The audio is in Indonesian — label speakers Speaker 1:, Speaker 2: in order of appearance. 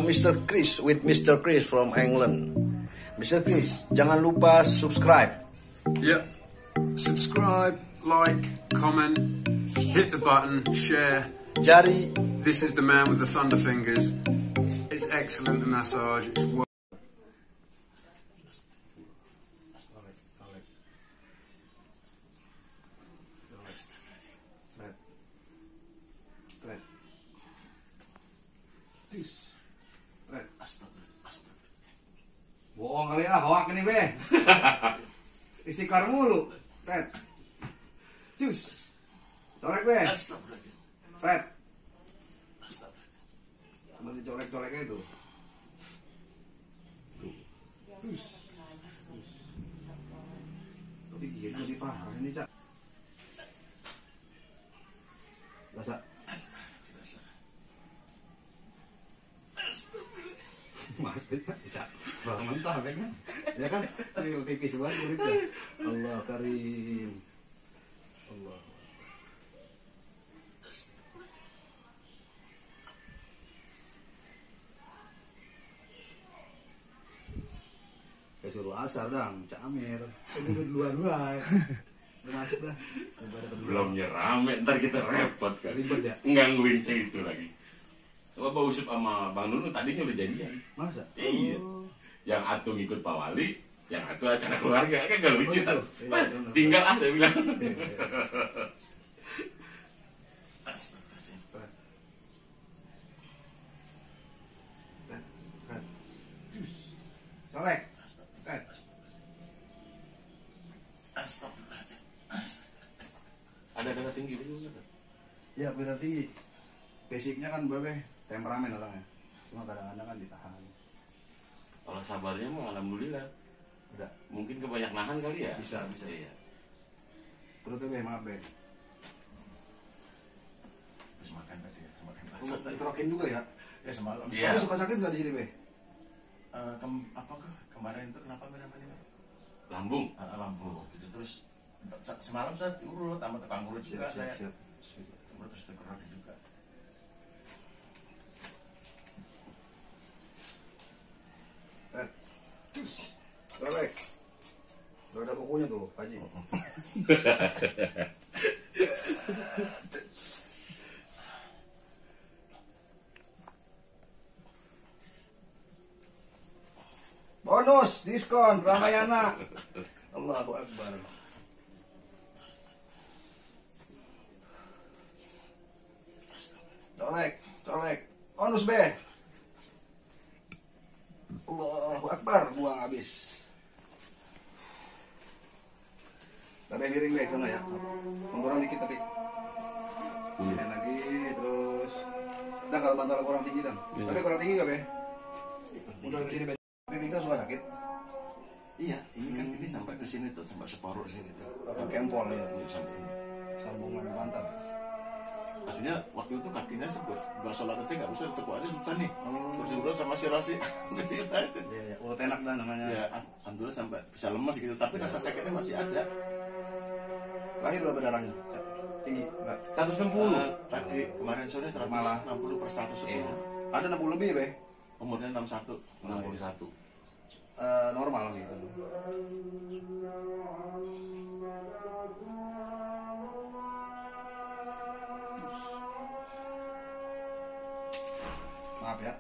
Speaker 1: Mr. Chris with Mr. Chris from England. Mr. Chris, jangan lupa subscribe.
Speaker 2: Yep. Subscribe, like, comment, hit the button, share.
Speaker 1: Jari.
Speaker 2: This is the man with the thunder fingers. It's excellent to massage. It's
Speaker 1: Bohong kali ah, hoak nih be. Istighfar mulu. Fred. Cus. Colek be. Fred. Masih colek-coleknya itu. Cus. Tapi gini sih parah ini, Cak. Rasa. Mas, tidak mentah kan? Ya kan? Ini tipis banget kulitnya. Allah karim. Allah. Suruh asar dong, Cak Amir. Dua-dua. Masuk dah.
Speaker 3: Belum nyerame, ntar kita repot kan.
Speaker 1: Ribet ya?
Speaker 3: Nggangguin saya itu lagi. Coba Pak Usup sama Bang Nunu tadinya udah janjian.
Speaker 1: Masa?
Speaker 3: Iya. Yang Atu ngikut Pak Wali, yang Atu acara keluarga. Kan gak lucu kan? Tinggal ah, dia bilang.
Speaker 1: Colek.
Speaker 3: Ada darah tinggi dulu kan?
Speaker 1: Ya berarti basicnya kan babe temperamen orangnya. Cuma kadang-kadang kan ditahan.
Speaker 3: Kalau sabarnya mah alhamdulillah.
Speaker 1: Udah.
Speaker 3: Mungkin kebanyak nahan kali ya?
Speaker 1: Bisa.
Speaker 3: Iya.
Speaker 1: Perutnya be, maaf be.
Speaker 4: Terus makan tadi ya, makan
Speaker 1: Diterokin juga ya?
Speaker 4: ya semalam.
Speaker 3: Iya.
Speaker 1: Kamu suka sakit nggak di sini be?
Speaker 4: Kemarin itu kenapa namanya?
Speaker 3: Lambung.
Speaker 4: Lambung gitu. Terus semalam saya urut sama tukang urut juga saya. Urut terus terkerak juga.
Speaker 1: Colek. Udah ada kukunya tuh, Haji. Bonus diskon Ramayana. Allahu Akbar. Colek. Bonus be. Allahu Akbar, buang habis. Tapi miring be sana ya. Kurang dikit tapi. Sini lagi terus. Nah kalau bantal kurang tinggi dong. Tapi kurang tinggi nggak be? Udah di sini be. Tapi tinggal suka sakit.
Speaker 4: Iya, ini kan ini sampai ke sini tuh, sampai separuh sini tuh.
Speaker 1: Pakai empol ya.
Speaker 4: Sampai ini.
Speaker 1: Sambungan bantal.
Speaker 4: Artinya waktu itu kakinya sebut buat sholat aja nggak bisa, tekuk aja susah nih. Terus urut sama si Rasi.
Speaker 1: Iya, urut enak dah namanya.
Speaker 4: Ya, alhamdulillah sampai bisa lemas gitu, tapi rasa sakitnya masih ada.
Speaker 1: Lahir berapa darahnya? Tinggi? Enggak.
Speaker 3: 160.
Speaker 4: Tadi kemarin sore 160 per 110.
Speaker 3: Iya.
Speaker 1: Ada 60 lebih be.
Speaker 4: Umurnya 61.
Speaker 3: 61.
Speaker 1: Normal gitu. Maaf ya.